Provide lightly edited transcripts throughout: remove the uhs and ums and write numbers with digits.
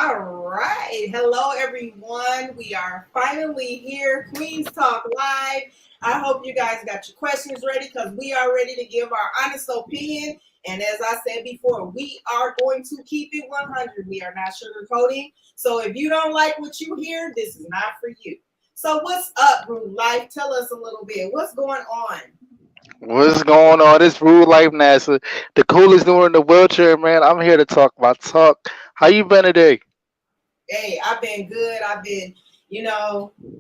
All right. Hello, everyone. We are finally here. Queens Talk Live. I hope you guys got your questions ready because we are ready to give our honest opinion. And as I said before, we are going to keep it 100. We are not sugarcoating. So if you don't like what you hear, this is not for you. So what's up, Rude Life? Tell us a little bit. What's going on? What's going on? This Rude Life NASA, the coolest dude in the wheelchair, man. I'm here to talk about talk. How you been today? Hey, I've been good. I've been,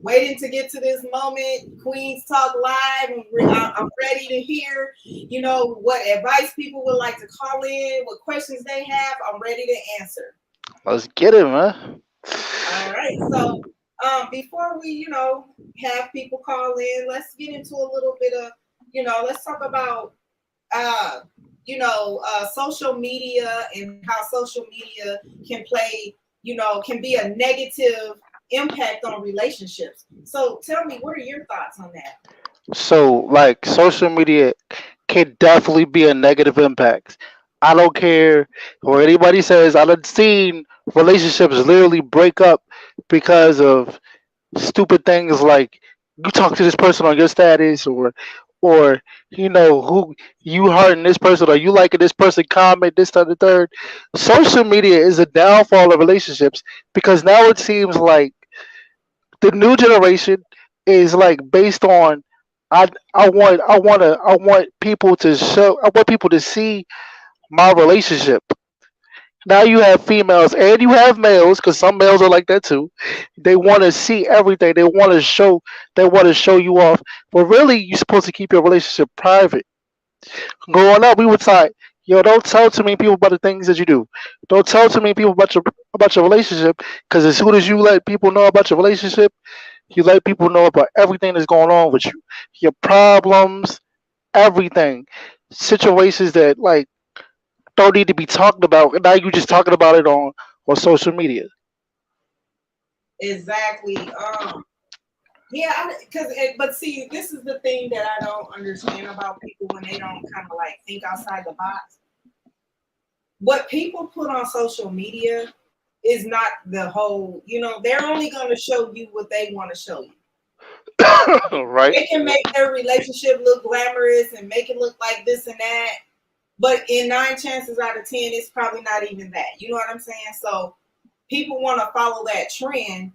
waiting to get to this moment. Queens Talk Live. I'm ready to hear, what advice people would like to call in, what questions they have. I'm ready to answer. Let's get it, man. All right. So, before we, have people call in, let's get into a little bit of, let's talk about, uh, social media and how social media can play, can be a negative impact on relationships. So tell me, what are your thoughts on that? So, like, social media can definitely be a negative impact. I don't care what anybody says. I've seen relationships literally break up because of stupid things like you talk to this person on your status, or who you hurting this person, or you liking this person comment this time the third. Social media is a downfall of relationships because now it seems like the new generation is like based on I want people to show, I want people to see my relationship. Now you have females and you have males, because some males are like that too. They want to see everything. They want to show. They want to show you off. But really, you're supposed to keep your relationship private. Growing up, we would say, "Yo, don't tell too many people about the things that you do. Don't tell too many people about your relationship, because as soon as you let people know about your relationship, you let people know about everything that's going on with you, your problems, everything, situations that like don't need to be talked about. And now you just talking about it on social media." Exactly. Yeah, because but see, this is the thing that I don't understand about people when they don't kind of like think outside the box. What people put on social media is not the whole. They're only going to show you what they want to show you. Right? They can make their relationship look glamorous and make it look like this and that, but in nine chances out of ten, it's probably not even that. You know what I'm saying? So people want to follow that trend,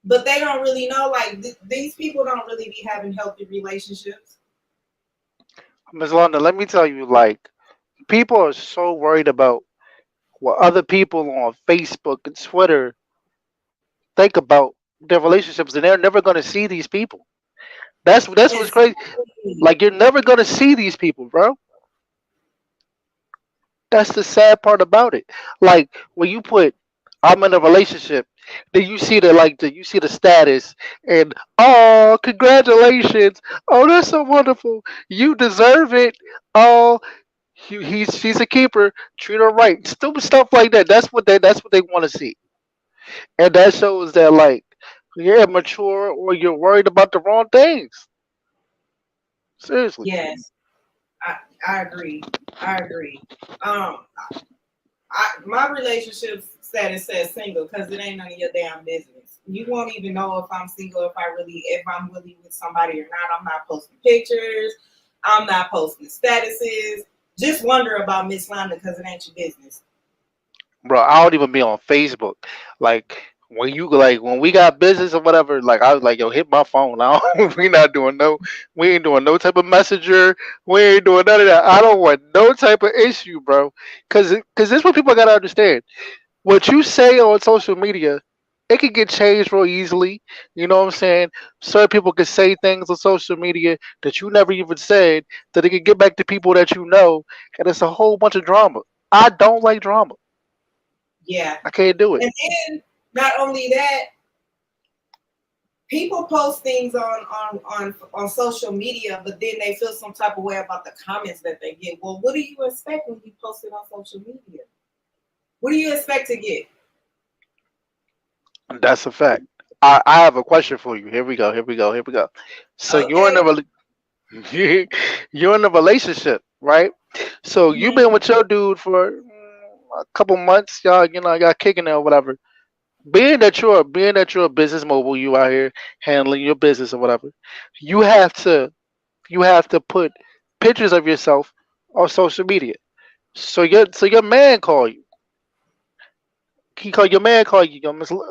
but they don't really know. Like these people don't really be having healthy relationships. Ms. London, let me tell you, like, people are so worried about what other people on Facebook and Twitter think about their relationships, and they're never going to see these people. That's what's crazy. Exactly. Like, you're never going to see these people, bro. That's the sad part about it. Like, when you put "I'm in a relationship," then you see the status, and oh, congratulations, oh, that's so wonderful, you deserve it, oh, she's a keeper, treat her right, stupid stuff like that. That's what they want to see, and that shows that, like, you're immature or you're worried about the wrong things. Seriously. Yes, I I agree. I agree. Um, my relationship status says single because it ain't none of your damn business. You won't even know if I'm single, if I'm really with somebody or not. I'm not posting pictures. I'm not posting statuses. Just wonder about Miss Landa because it ain't your business. Bro, I don't even be on Facebook. Like, when we got business or whatever, like, I was like, yo, hit my phone. We not doing we ain't doing no type of messenger. We ain't doing none of that. I don't want no type of issue, bro. Cause this is what people gotta understand. What you say on social media, it can get changed real easily. You know what I'm saying? Certain people can say things on social media that you never even said, that it can get back to people that you know, and it's a whole bunch of drama. I don't like drama. Yeah. I can't do it. And then not only that, people post things on social media, but then they feel some type of way about the comments that they get. Well, what do you expect when you post it on social media? What do you expect to get? That's a fact. I have a question for you. Here we go. Here we go. Here we go. So Okay. you're in a relationship, right? So you've Mhm. been with your dude for a couple months. Y'all, y'all kicking it or whatever. being that you're a business mobile, you out here handling your business or whatever. You have to you have to put pictures of yourself on social media. So your man call you. Your man call you.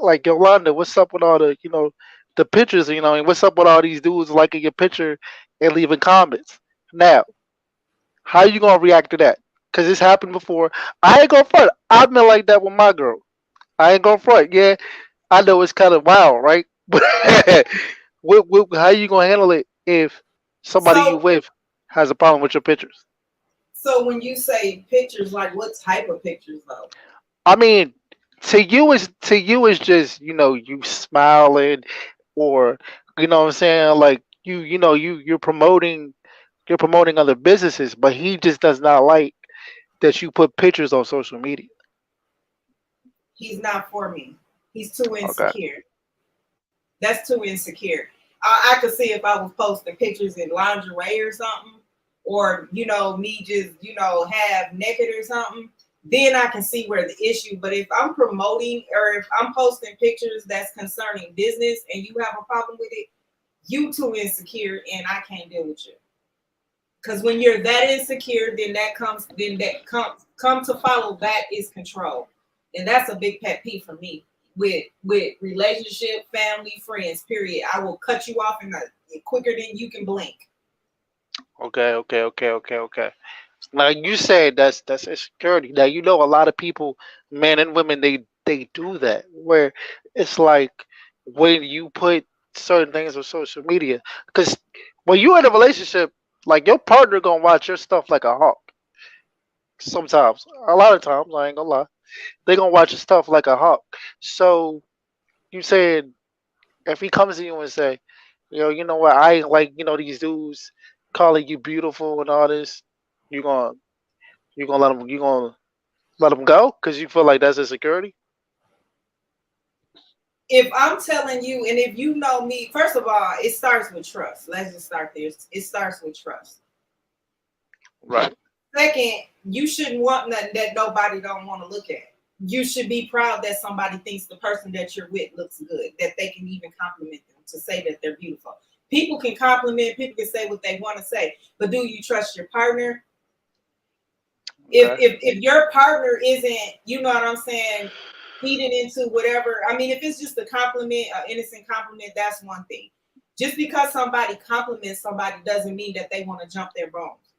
Like Yolanda, what's up with all the pictures? And what's up with all these dudes liking your picture and leaving comments? Now, how you gonna react to that? Cause it's happened before. I ain't gonna front. I've been like that with my girl. I ain't gonna front. Yeah, I know it's kind of wild, right? But how you gonna handle it if somebody you So, with has a problem with your pictures? so when you say pictures, like what type of pictures though? I mean, to you is just you smiling, or what I'm saying, like you're promoting other businesses, but he just does not like that you put pictures on social media. He's not for me. He's too Okay. insecure. That's too insecure. I could see if I was posting pictures in lingerie or something, or me just have naked or something. Then I can see where the issue. But if I'm promoting or if I'm posting pictures that's concerning business and you have a problem with it, you too insecure and I can't deal with you. Because when you're that insecure, then that come to follow that is control, and that's a big pet peeve for me with relationship, family, friends. Period. I will cut you off quicker than you can blink. Okay, okay, okay, okay, okay. Now you said that's insecurity. Now a lot of people, men and women, they do that where it's like when you put certain things on social media, because when you in a relationship, like your partner gonna watch your stuff like a hawk. Sometimes, a lot of times, I ain't gonna lie, they gonna watch your stuff like a hawk. So you said if he comes to you and say, you know what, I ain't like these dudes calling you beautiful and all this, you gonna you gonna let them go because you feel like that's insecurity. If I'm telling you, and if you know me, first of all, it starts with trust. Let's just start there. It starts with trust. Right. Second, you shouldn't want nothing that nobody don't want to look at. You should be proud that somebody thinks the person that you're with looks good, that they can even compliment them to say that they're beautiful. People can compliment, people can say what they want to say, but do you trust your partner? if Okay. if if your partner isn't, you know what I'm saying, feeding into whatever. I mean, if it's just a compliment, an innocent compliment, that's one thing. Just because somebody compliments somebody doesn't mean that they want to jump their bones.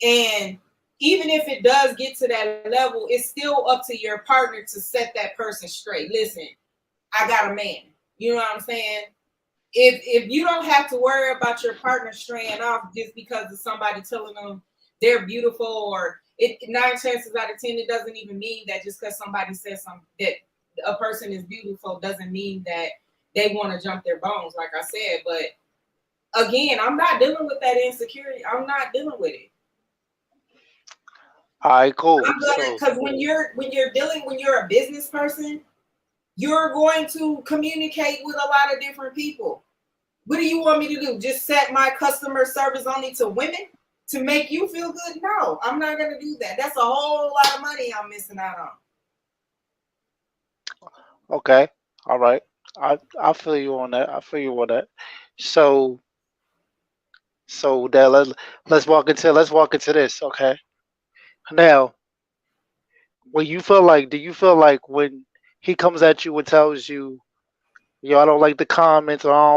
And even if it does get to that level, it's still up to your partner to set that person straight. Listen, I got a man. You know what I'm saying? If you don't have to worry about your partner straying off just because of somebody telling them they're beautiful, or it 9 chances out of 10, it doesn't even mean that just because somebody says something that a person is beautiful doesn't mean that they want to jump their bones, like I said. But again, I'm not dealing with that insecurity. I'm not dealing with it. All right. Cool. I'm gonna, So because when you're a business person, you're going to communicate with a lot of different people. What do you want me to do? Just set my customer service only to women to make you feel good? No, I'm not gonna do that. That's a whole lot of money I'm missing out on. okay. All right. I feel you on that. I feel you on that. So that let's walk into this. Okay. Now, when you feel like, do you feel like when he comes at you and tells you, yo, I don't like the comments, or I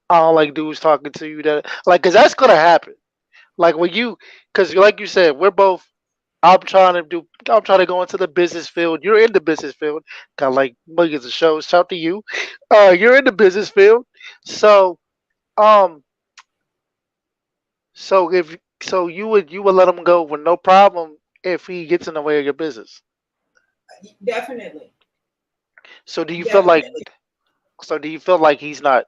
don't like dudes talking to you, that like, cause that's gonna happen. Like when you, cause like you said, we're both. I'm trying to go into the business field. You're in the business field. Got like millions of shows. Shout to you. You're in the business field. So um, so you would let him go with no problem if he gets in the way of your business. Definitely, So do you feel like definitely. do you feel like he's not,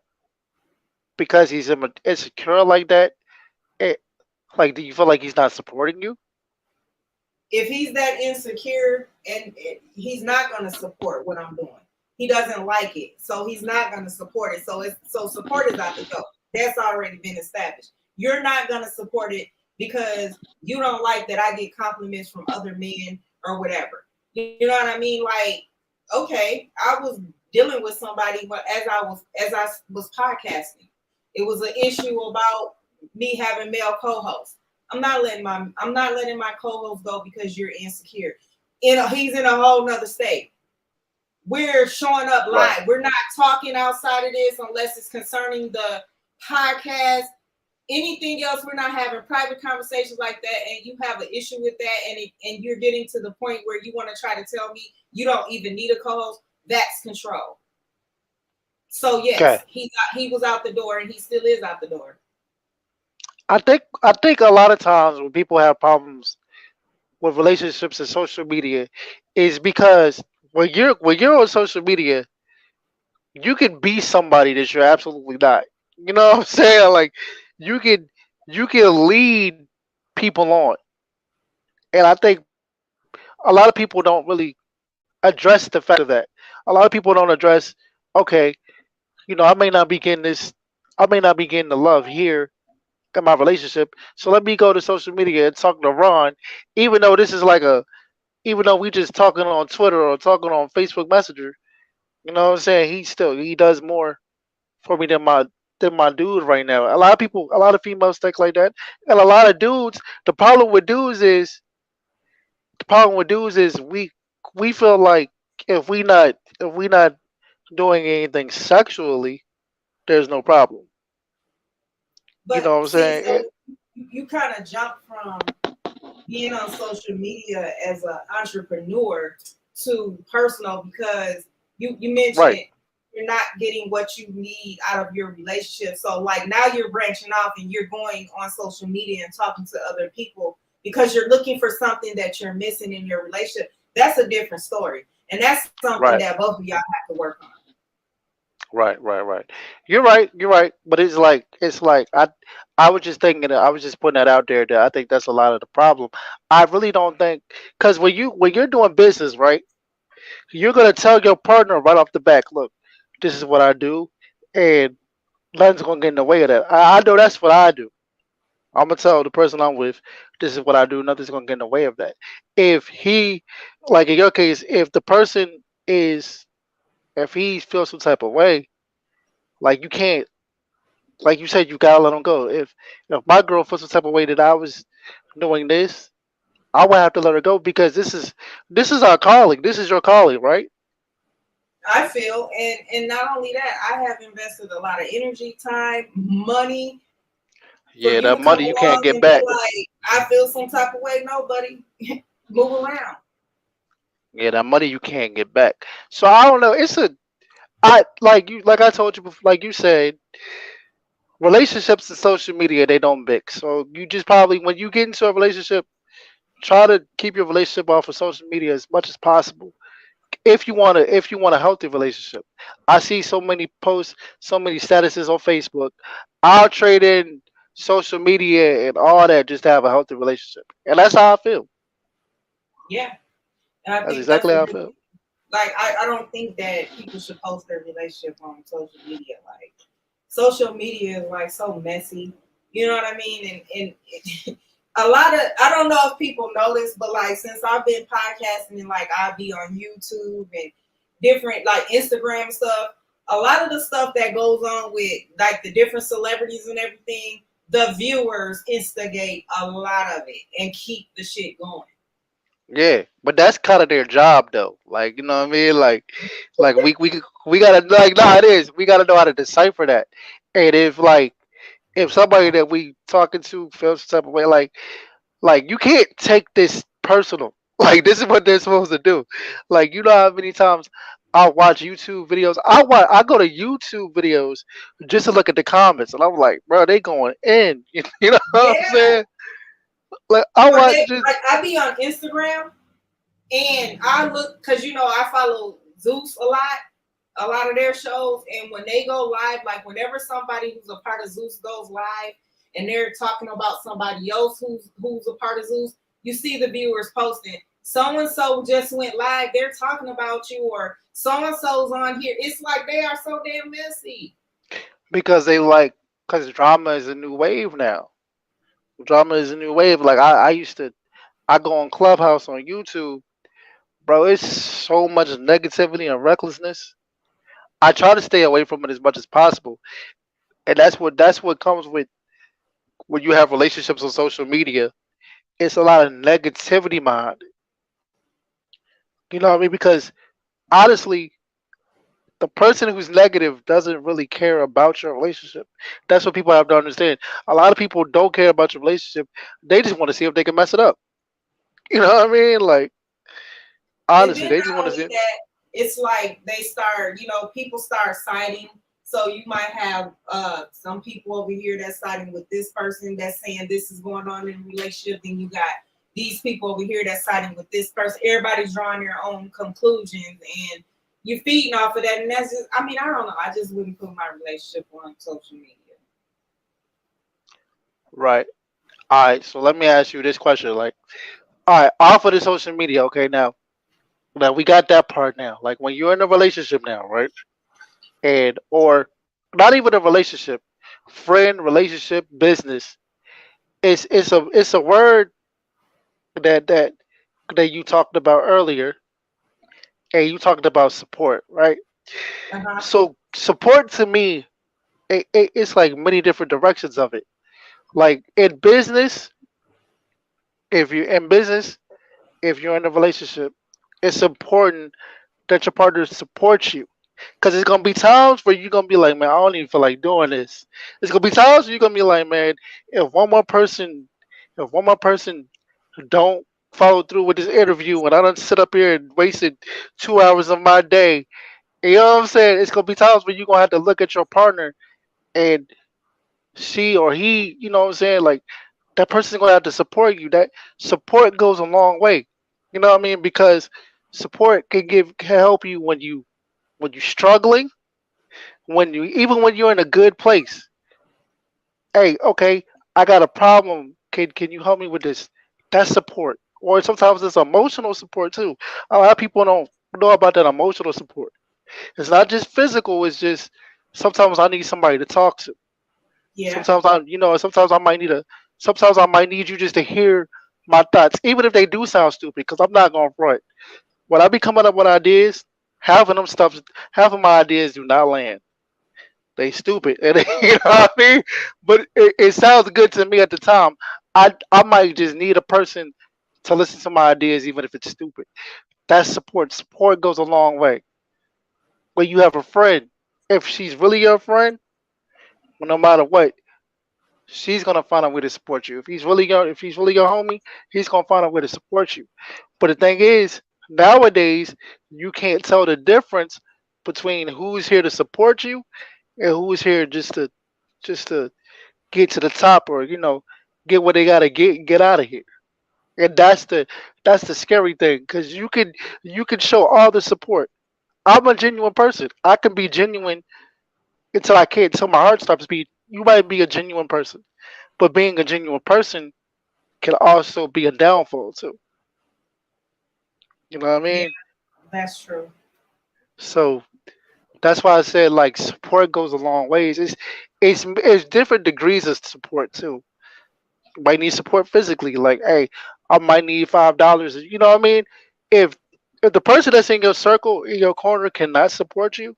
because he's insecure like that? It, like, do you feel like he's not supporting you? If he's that insecure and he's not gonna support what I'm doing, he doesn't like it, so he's not gonna support it. So support is out the door. That's already been established. You're not gonna support it because you don't like that I get compliments from other men or whatever. You know what I mean? Like, okay, I was dealing with somebody as I was podcasting. It was an issue about me having male co-hosts. I'm not letting my co-host go because you're insecure. He's in a whole nother state. We're showing up Right. live. We're not talking outside of this unless it's concerning the podcast. Anything else, we're not having private conversations like that, and you have an issue with that, and you're getting to the point where you want to try to tell me you don't even need a co-host. That's control. So Okay. yes, he was out the door, and he still is out the door. I think a lot of times when people have problems with relationships and social media is because when you're on social media, you can be somebody that you're absolutely not. You know what I'm saying? Like you can you can lead people on. And I think a lot of people don't really address the fact of that. A lot of people don't address, okay, I may not be getting this, I may not be getting the love here in my relationship. So let me go to social media and talk to Ron, even though this is like even though we just talking on Twitter or talking on Facebook Messenger. You know what I'm saying? He does more for me than my dude right now. A lot of people, a lot of females think like that, and a lot of dudes. The problem with dudes is the problem with dudes is we feel like if we not doing anything sexually, there's no problem. You know But what I'm see, saying? so you kind of jump from being on social media as an entrepreneur to personal because you mentioned Right. you're not getting what you need out of your relationship. So like now you're branching off and you're going on social media and talking to other people because you're looking for something that you're missing in your relationship. That's a different story. And that's something Right. that both of y'all have to work on. Right. Right. Right. You're right. You're right. But it's like I was just thinking that I was just putting that out there that I think that's a lot of the problem. I really don't think because when you're doing business, right, you're gonna tell your partner right off the back, look, this is what I do, and nothing's gonna get in the way of that. I know that's what I do. I'm gonna tell the person I'm with, this is what I do. Nothing's gonna get in the way of that. If he, like in your case, if the person is, if he feels some type of way, like you can't, like you said, you gotta let him go. If my girl feels some type of way that I was doing this, I would have to let her go because this is our calling. This is your calling, right? I feel, and not only that, I have invested a lot of energy, time, money for Yeah, you that to come money you can't along get and be back. like, I feel some type of way. No, buddy, move around. Yeah, that money you can't get back. So I don't know. I like I told you before, like you said, relationships and social media they don't mix. So you just probably when you get into a relationship, try to keep your relationship off of social media as much as possible. If you want a healthy relationship. I see so many posts, so many statuses on Facebook. I'll trade in social media and all that just to have a healthy relationship. And that's how I feel. Yeah, and I That's think that's exactly a how I good. feel. Like, I don't think that people should post their relationship on social media. Like, social media is like so messy. You know what I mean? And a lot of I don't know if people know this, but like since I've been podcasting and like I'll be on YouTube and different like Instagram stuff, a lot of the stuff that goes on with like the different celebrities and everything, the viewers instigate a lot of it and keep the shit going. Yeah, but that's kind of their job though. Like, you know what I mean? Like we gotta like no, it is. We gotta know how to decipher that. And if somebody that we talking to feels some type of way, like you can't take this personal. Like this is what they're supposed to do. Like you know how many times I watch YouTube videos. I go to YouTube videos just to look at the comments, and I'm like, bro, they going in. You know what I'm Yeah. saying? Like I Or watch they just like I be on Instagram and I look because I follow Zeus a lot of their shows, and when they go live, like whenever somebody who's a part of Zeus goes live and they're talking about somebody else who's a part of Zeus, you see the viewers posting, so and so just went live, they're talking about you, or so and so's on here. It's like they are so damn messy. because because drama is a new wave now. Drama is a new wave. Like I go on Clubhouse on YouTube, bro, it's so much negativity and recklessness. I try to stay away from it as much as possible, and that's what comes with when you have relationships on social media. It's a lot of negativity, man. You know what I mean? Because honestly, the person who's negative doesn't really care about your relationship. That's what people have to understand. A lot of people don't care about your relationship. They just want to see if they can mess it up. You know what I mean? Like And honestly, then they just want not to only see. that, it's like they start, people start siding. So you might have some people over here that's siding with this person that's saying this is going on in a relationship. Then you got these people over here that's siding with this person. Everybody's drawing their own conclusions and you're feeding off of that. And that's just, I mean, I don't know. I just wouldn't put my relationship on social media. Right. All right. So let me ask you this question. Like, all right, off of the social media. Okay, now we got that part now. Like when you're in a relationship now, right? And or not even a relationship, friend, relationship, business. It's a word that that that you talked about earlier, and you talked about support, right? Uh-huh. So support to me, it's like many different directions of it. Like in business, if you're in business, if you're in a relationship, it's important that your partner supports you. Cause it's gonna be times where you're gonna be like, man, I don't even feel like doing this. It's gonna be times where you're gonna be like, man, if one more person, if one more person don't follow through with this interview, and I don't sit up here and wasted 2 hours of my day, you know what I'm saying? It's gonna be times where you're gonna have to look at your partner and she or he, you know what I'm saying? Like that person's gonna have to support you. That support goes a long way. You know what I mean? Because support can help you when you're struggling, when you even when you're in a good place. Hey, okay, I got a problem. Can you help me with this? That's support. Or sometimes it's emotional support too. A lot of people don't know about that emotional support. It's not just physical. It's just sometimes I need somebody to talk to. Yeah. Sometimes I might need you just to hear my thoughts, even if they do sound stupid. Because I'm not gonna front. When I be coming up with ideas, half of them stuff, half of my ideas do not land. They stupid, and you know what I mean. But it sounds good to me at the time. I might just need a person to listen to my ideas, even if it's stupid. That's support. Support goes a long way. When you have a friend, if she's really your friend, well, no matter what, she's gonna find a way to support you. If he's really your homie, he's gonna find a way to support you. But the thing is, nowadays you can't tell the difference between who's here to support you and who's here just to get to the top, or get what they gotta get out of here. And that's the scary thing, because you can show all the support. I'm a genuine person. I can be genuine until I can't, until my heart stops beating. You might be a genuine person, but being a genuine person can also be a downfall too. You know what I Yeah, mean? that's true. So that's why I said like support goes a long ways. It's different degrees of support too. You might need support physically, like, hey, I might need $5. You know what I mean? If if the person that's in your circle, in your corner, cannot support you,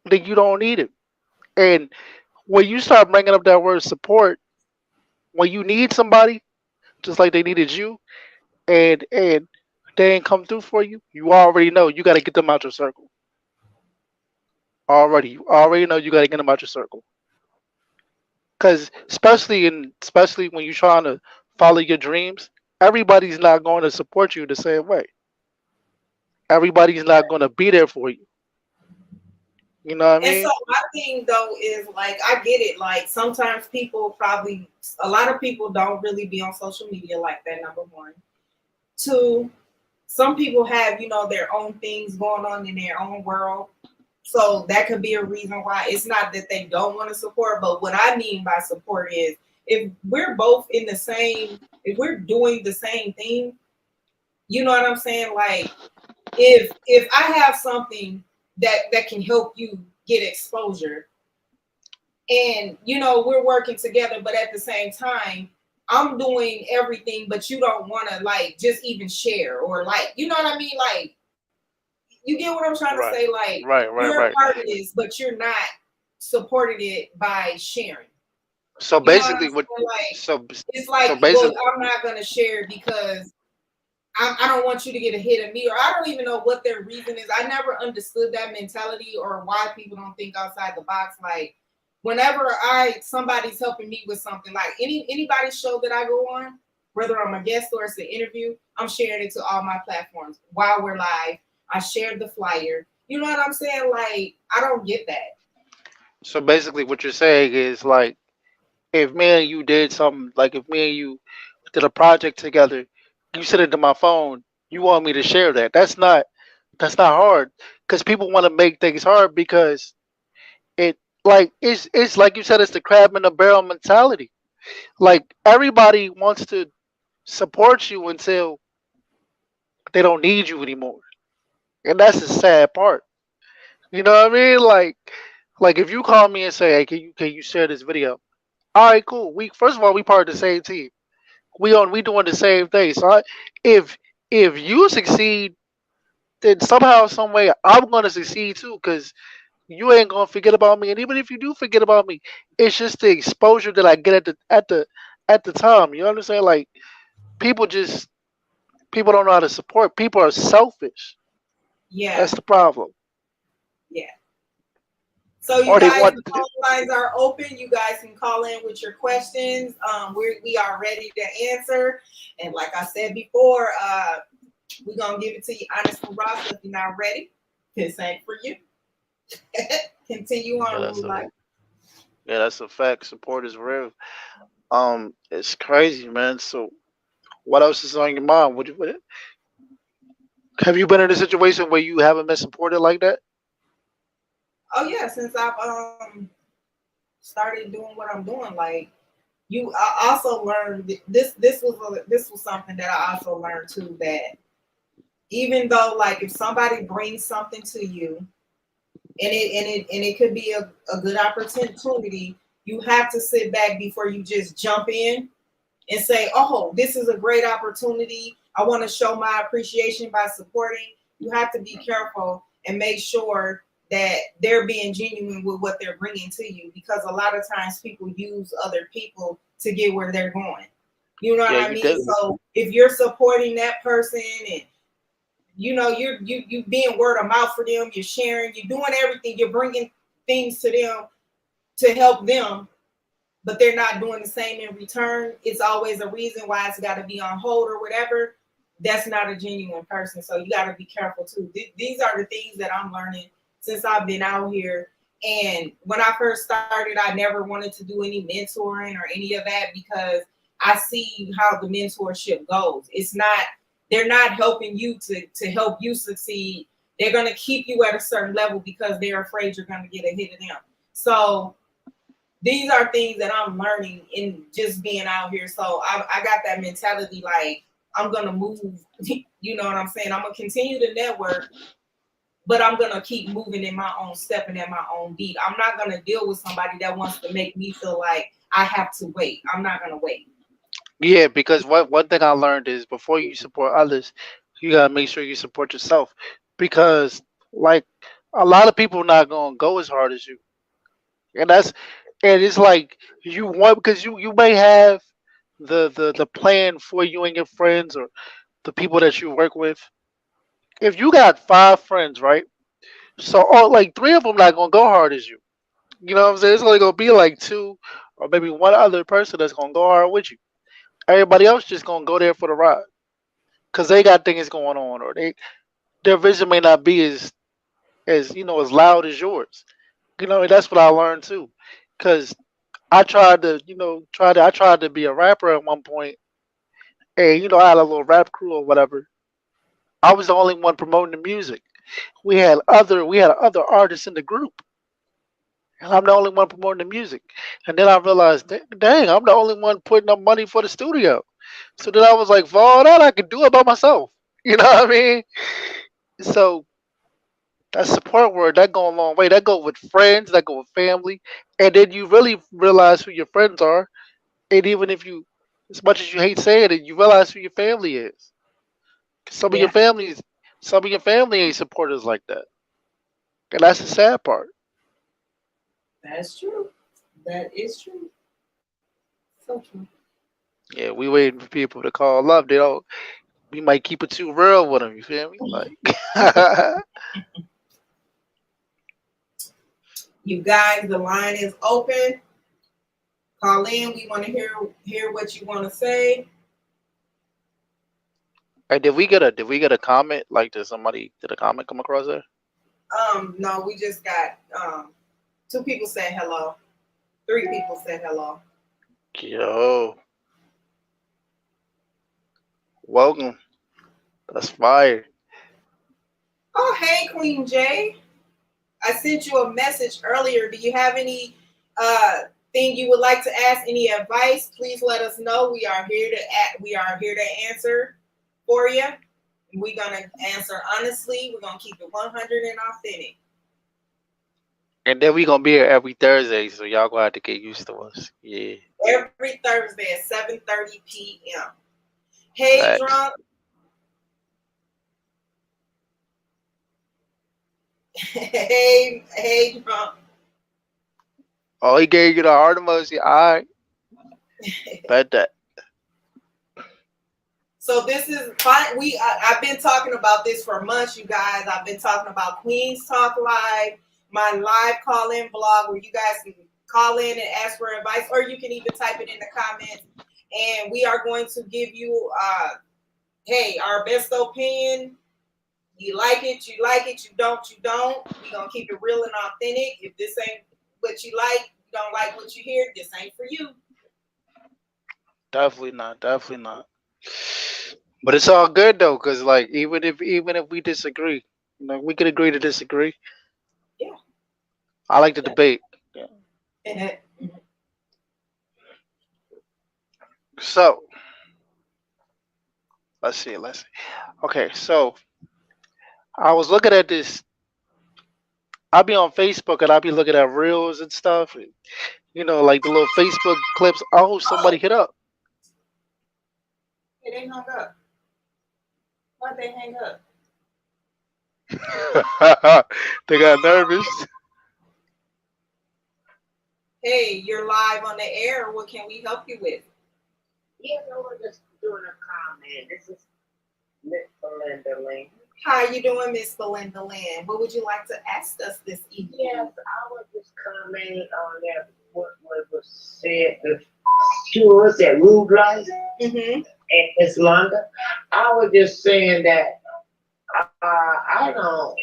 then you don't need it. And when you start bringing up that word support, when you need somebody, just like they needed you, and they ain't come through for you, you already know you got to get them out your circle. You already know you got to get them out your circle. Because especially when you're trying to follow your dreams, everybody's not going to support you the same way. Everybody's not going to be there for you. You know what I And so mean? my thing though is like I get it. Like sometimes people probably a lot of people don't really be on social media like that, number one. Two, some people have, their own things going on in their own world. So that could be a reason why it's not that they don't want to support, but what I mean by support is if we're both in the same, if we're doing the same thing, you know what I'm saying? Like if I have something that can help you get exposure and we're working together, but at the same time I'm doing everything, but you don't want to like just even share or like, you know what I mean? Like, you get what I'm trying to Right, say? Like, right, right, you're a right. part of this, but you're not supporting it by sharing. So You know what I'm basically, what? saying? Like, So it's so like, well, basically, I'm not gonna share because I don't want you to get a hit of me, or I don't even know what their reason is. I never understood that mentality or why people don't think outside the box. Like, whenever somebody's helping me with something, like anybody's show that I go on, whether I'm a guest or it's an interview, I'm sharing it to all my platforms while we're live. I shared the flyer. You know what I'm saying? Like, I don't get that. what you're saying is like, if me and you did something, like if me and you did a project together, you send it to my phone. You want me to share that? That's not hard, because people want to make things hard because it it's like you said, it's the crab in the barrel mentality. Like everybody wants to support you until they don't need you anymore, and that's the sad part. You know what I mean? Like if you call me and say, "Hey, can you share this video?" All right, cool. We first of all, we part of the same team. We doing the same thing. So if if you succeed, then somehow, some way, I'm gonna succeed too. Cause you ain't gonna forget about me. And even if you do forget about me, it's just the exposure that I get at the time. You understand? Like people just people don't know how to support. People are selfish. Yeah, That's the problem. yeah. So you Or they guys, want. the phone lines are open. You guys can call in with your questions. We are ready to answer. And like I said before, we're gonna give it to you honest from Ross. If you're not ready, this ain't for you. Continue Yeah, on, that's Rule a Life. yeah, that's a fact. Support is real. It's crazy, man. So what else is on your mind? Have you been in a situation where you haven't been supported like that? Oh yeah, since I've started doing what I'm doing, like I also learned this. This was something that I also learned too. That even though like if somebody brings something to you and it could be a good opportunity, you have to sit back before you just jump in and say, oh, this is a great opportunity. I want to show my appreciation by supporting. You have to be careful and make sure that they're being genuine with what they're bringing to you, because a lot of times people use other people to get where they're going. You know what Yeah, I you mean? did. So if you're supporting that person and you being word of mouth for them, you're sharing, you're doing everything, you're bringing things to them to help them, but they're not doing the same in return, it's always a reason why it's got to be on hold or whatever. That's not a genuine person. So you got to be careful too. These are the things that I'm learning since I've been out here. And when I first started, I never wanted to do any mentoring or any of that because I see how the mentorship goes. It's not, they're not helping you to help you succeed. They're going to keep you at a certain level because they're afraid you're going to get a hit of them. So these are things that I'm learning in just being out here. So I got that mentality like I'm gonna move. You know what I'm saying? I'm gonna continue to network, but I'm gonna keep moving in my own step and at my own beat. I'm not gonna deal with somebody that wants to make me feel like I have to wait. I'm not gonna wait. Yeah, because one thing I learned is before you support others, you gotta make sure you support yourself. Because like a lot of people not gonna go as hard as you, and it's like you want, because you may have the plan for you and your friends or the people that you work with. If you got 5 friends, right? So all like 3 of them not gonna go hard as you. You know what I'm saying? It's only gonna be like two or maybe one other person that's gonna go hard with you. Everybody else just gonna go there for the ride because they got things going on, or their vision may not be as as loud as yours. And that's what I learned too. Because I tried to I tried to be a rapper at one point, and I had a little rap crew or whatever. I was the only one promoting the music. We had other artists in the group, and I'm the only one promoting the music. And then I realized, dang, I'm the only one putting up money for the studio. So then I was like, for all that, I could do it by myself. You know what I mean? So that support word, that go a long way. That go with friends, that go with family, and then you really realize who your friends are. And even if you As much as you hate saying it, you realize who your family is. 'Cause Yeah, some of your family ain't supporters like that, and that's the sad part. that's true. That is true. So true. Yeah, we waiting for people to call up. They don't. We might keep it too real with them. You feel me? Like, You guys, the line is open. Call in. We want to hear what you want to say. hey, did we get a comment? Like, did a comment come across there? No, we just got two people said hello. Three people said hello. Yo, welcome. That's fire. Oh, hey, Queen J. I sent you a message earlier. Do you have any thing you would like to ask? Any advice? Please let us know. We are here to answer for you. We're gonna answer honestly. We're gonna keep it 100 and authentic. And then we gonna be here every Thursday, so y'all gonna have to get used to us. Yeah, Every Thursday at 7:30 p.m. Hey, facts. drunk. Hey, drunk. Oh, he gave you the heart emoji. All right, bet that. So this is fine. I've been talking about this for months, you guys. I've been talking about Queens Talk Live, my live call-in blog where you guys can call in and ask for advice, or you can even type it in the comments. And we are going to give you, hey, our best opinion. You like it, you like it. You don't, you don't. We're gonna keep it real and authentic. If this ain't what you like, you don't like what you hear, this ain't for you. Definitely not. Definitely not. But it's all good though, cause like even if we disagree, we could agree to disagree. Yeah. I like to debate. Yeah. And So let's see. Let's see. Okay, so I was looking at this. I'll be on Facebook and I'll be looking at reels and stuff. And, like the little Facebook clips. Oh, somebody hit up. hey, they hung up. Why'd they hang up? They got nervous. Hey, you're live on the air. What can we help you with? Yeah, no, we're just doing a comment. This is Miss Belinda Lane. How you doing, Miss Belinda Land? What would you like to ask us this evening? Yes, I was just commenting on that what was said. She was at Rude Life Mm-hmm. and Miss Londa. I was just saying that I don't,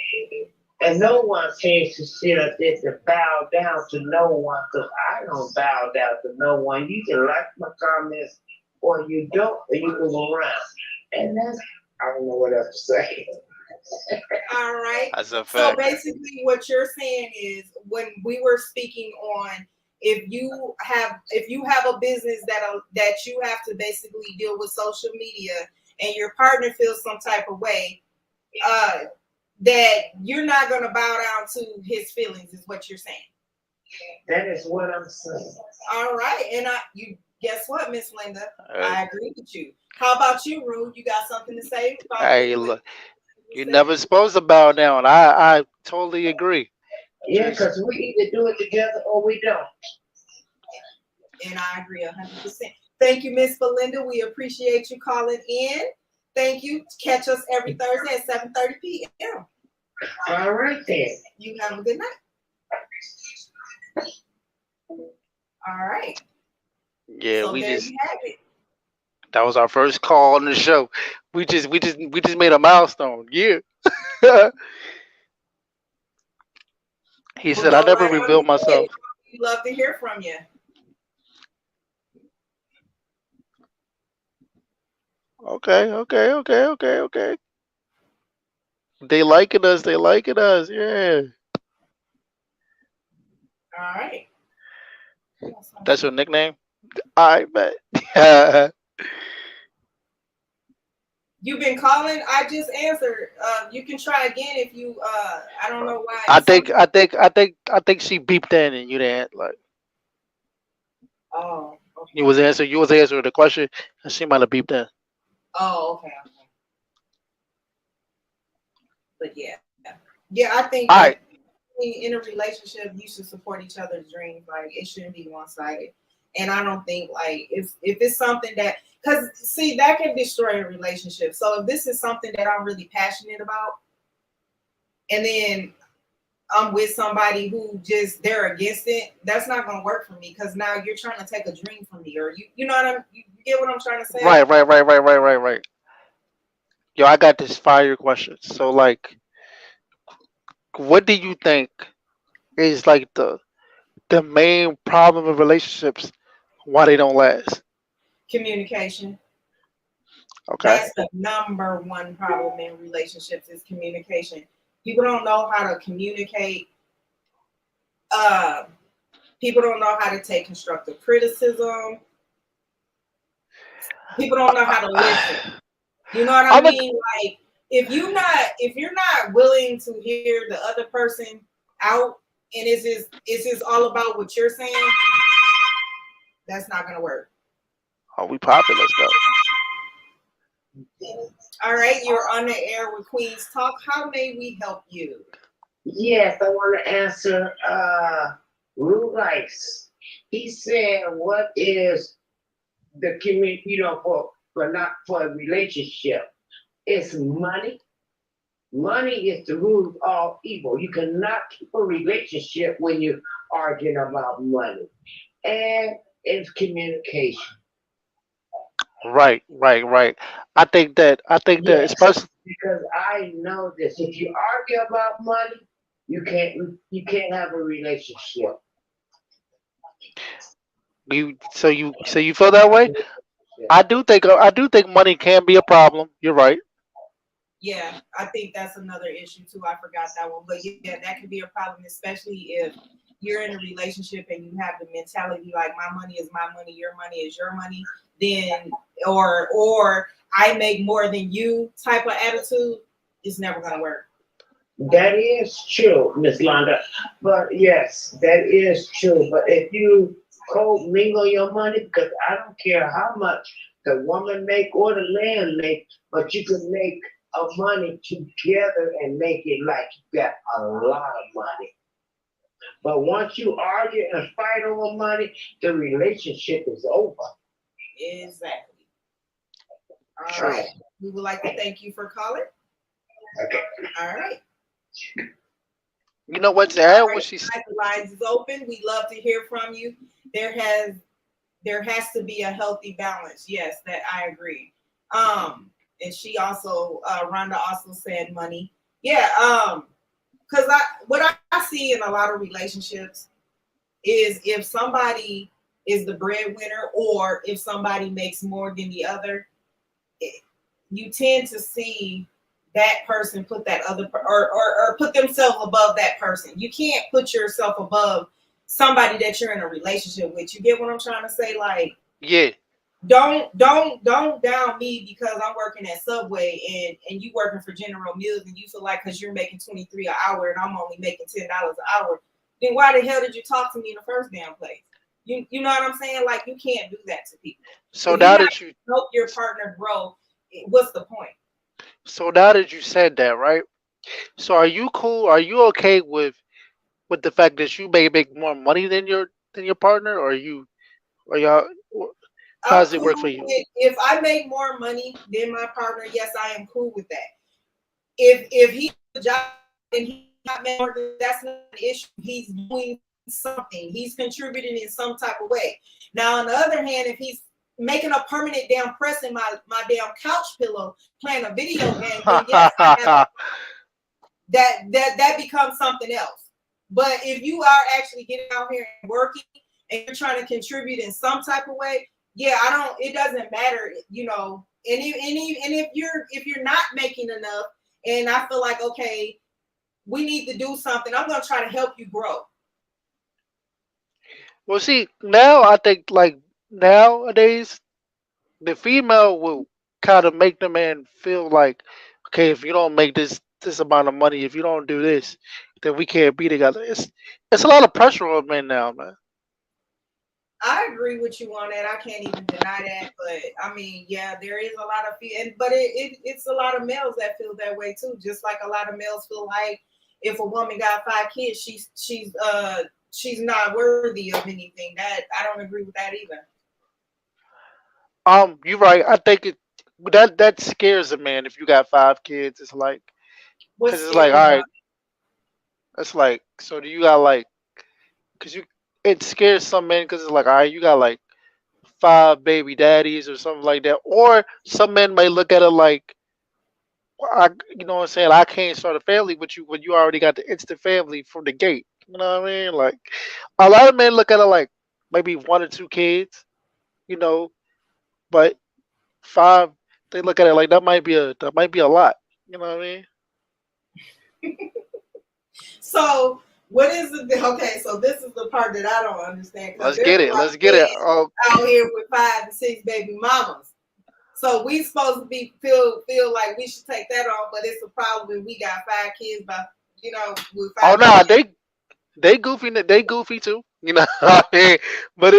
and no one says to sit up there to bow down to no one, because I don't bow down to no one. You can like my comments or you don't, or you move around. And that's, I don't know what else to say. All right. That's a So fact. basically, what you're saying is, when we were speaking on, if you have a business that you have to basically deal with social media, and your partner feels some type of way, that you're not going to bow down to his feelings, is what you're saying. That is what I'm saying. All right, and you guess what, Miss Linda? Hey, I agree with you. How about you, Rude? You got something to say about hey, what look, you you're said? never supposed to bow down. I totally agree. Yeah, Just because we either do it together or we don't. And I agree 100%. Thank you, Miss Belinda. We appreciate you calling in. Thank you. Catch us every Thursday at 7:30 p.m. All right then. You have a good night. All right. yeah, So we there just you have it. that was our first call on the show. We just made a milestone. Yeah. He We'll said I go never right on revealed ahead. myself. We'd love to hear from you. Okay, okay, okay, okay, okay. They liking us. They liking us. Yeah. All right. That's your nickname. I bet. You've been calling. I just answered. You can try again if you. I don't know why. I think I think I think I think she beeped in and you didn't like. Oh, You was answering the question, and she might have beeped in. Oh, okay, okay. But yeah, yeah, I think All that right. in a relationship, you should support each other's dreams. Like it shouldn't be one sided. And I don't think like if it's something that because see that can destroy a relationship. So if this is something that I'm really passionate about, and then I'm with somebody who just they're against it, that's not gonna work for me because now you're trying to take a dream from me, or you know what you get what I'm trying to say? Right. Yo, I got this fire question. So, like, what do you think is like the main problem of relationships? Why they don't last? Communication. Okay. That's the number one problem in relationships is communication. People don't know how to communicate. Uh, People don't know how to take constructive criticism. People don't know how to listen. You know what I I'm a mean? Like if you're not willing to hear the other person out and it's just all about what you're saying, that's not gonna work. Oh, we popping. Let's go. All right, you're on the air with Queens Talk. How may we help you? Yes, I want to answer Rue Rice. He said, what is the community, for not for a relationship? It's money. Money is the root of all evil. You cannot keep a relationship when you're arguing about money. And it's communication. Right. I think that Yes, especially because I know this. If you argue about money, you can't have a relationship. you feel that way. I do think money can be a problem. You're right. Yeah, I think that's another issue too. I forgot that one. But yeah, that could be a problem, especially if you're in a relationship and you have the mentality like my money is my money, your money is your money, then or I make more than you type of attitude, it's never gonna work. That is true, Miss Londa. But yes, that is true. But if you co-mingle your money, because I don't care how much the woman make or the man make, but you can make a money together and make it like you got a lot of money. But once you argue and fight over money, the relationship is over. Exactly. All True. right. We would like to thank you for calling. Okay. All right. You know what? To All add right. what she said. The lines is open. We love to hear from you. There has there has to be a healthy balance. Yes, that I agree. And she also, Rhonda also said money. Yeah, because what I see in a lot of relationships is if somebody is the breadwinner or if somebody makes more than the other, it, you tend to see that person put that other or put themselves above that person. You can't put yourself above somebody that you're in a relationship with. You get what I'm trying to say? Like Yeah. don't down me because I'm working at Subway and you working for General Mills and you feel like because you're making 23 an hour and I'm only making $10 an hour, then why the hell did you talk to me in the first damn place? You know what I'm saying? Like you can't do that to people. So If you're now not that you help your partner grow, what's the point? so now that you said that, right? So are you cool? Are you okay with the fact that you may make more money than your partner, or you or y'all? How I'm does it work for cool you? with if I make more money than my partner. Yes, I am cool with that. If he's a job and he's not making more, that's not an issue. He's doing something. He's contributing in some type of way. Now, on the other hand, if he's making a permanent damn press in my damn couch pillow playing a video game, then yes, I have that becomes something else. But if you are actually getting out here and working and you're trying to contribute in some type of way, yeah, I don't. It doesn't matter, you know. And if you're not making enough, and I feel like okay, we need to do something. I'm gonna try to help you grow. Well, see, now I think like nowadays the female will kind of make the man feel like, okay, if you don't make this amount of money, if you don't do this, then we can't be together. It's a lot of pressure on men now, man. I agree with you on that. I can't even deny that. But I mean, yeah, there is a lot of it's a lot of males that feel that way too. Just like a lot of males feel like if a woman got 5 kids, she's not worthy of anything. That I don't agree with that either. You're right. I think that scares a man if you got 5 kids. It's like, What cause it's like, scares all y'all? right, it's like, so do you got like, cause you, it scares some men because it's like, all right, you got like 5 baby daddies or something like that. Or some men may look at it like, well, you know what I'm saying? I can't start a family with you when you already got the instant family from the gate. You know what I mean? Like, a lot of men look at it like maybe 1 or 2 kids, you know, but five, they look at it like that might be a lot. You know what I mean? So what is it? Okay, so this is the part that I don't understand because Let's there's get a it. lot Let's of get it. men out here with 5 and 6 baby mamas. So we supposed to be feel like we should take that on, but it's a problem when we got 5 kids by with Oh 5 baby. no, they goofy. They goofy too. You know what I mean? But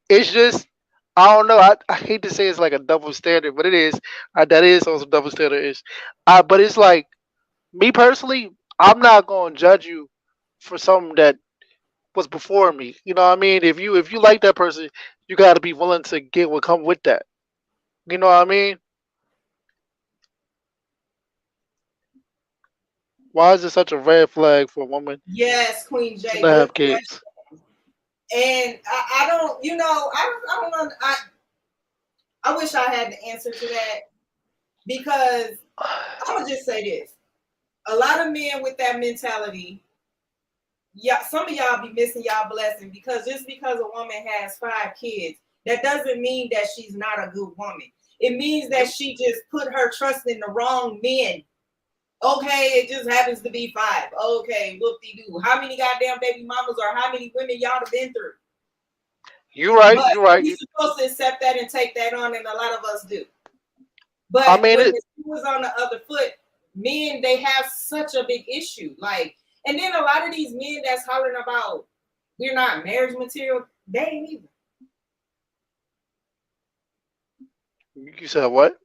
it's just I don't know. I hate to say it's like a double standard, but it is. That is also double standard is. But it's like me personally, I'm not gonna judge you for something that was before me. You know what I mean? If you like that person, you got to be willing to get what come with that. You know what I mean? Why is it such a red flag for a woman Yes, Queen to J, not good have question. kids? And I don't, I don't know. I wish I had the answer to that because I'm gonna just say this: a lot of men with that mentality, yeah, some of y'all be missing y'all blessing because just because a woman has 5 kids, that doesn't mean that she's not a good woman. It means that You she just put her trust in the wrong men. Okay, it just happens to be 5. Okay, whoop de doo. How many goddamn baby mamas or how many women y'all have been through? you right. But You right. we supposed to accept that and take that on, and a lot of us do. I But mean when it. the shoe was on the other foot, men they have such a big issue. Like, and then a lot of these men that's hollering about we're not marriage material, they ain't either. You said what?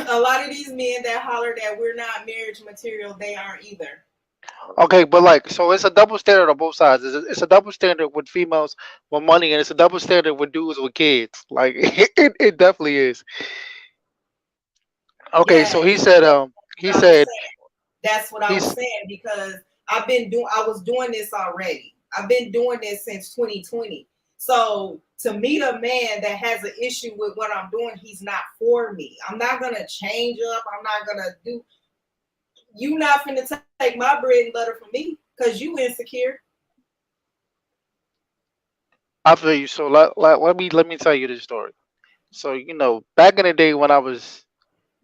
A lot of these men that holler that we're not marriage material, they aren't either. Okay, but like, so it's a double standard on both sides. It's a double standard with females with money, and it's a double standard with dudes with kids. Like, it definitely is. Okay, so Yes, he said, what he I was said, saying. That's what I was he's saying because I was doing this already. I've been doing this since 2020. So to meet a man that has an issue with what I'm doing, he's not for me. I'm not gonna change up. I'm not gonna do. You not finna take my bread and butter from me because you insecure. I feel you. So let me tell you this story. So back in the day when I was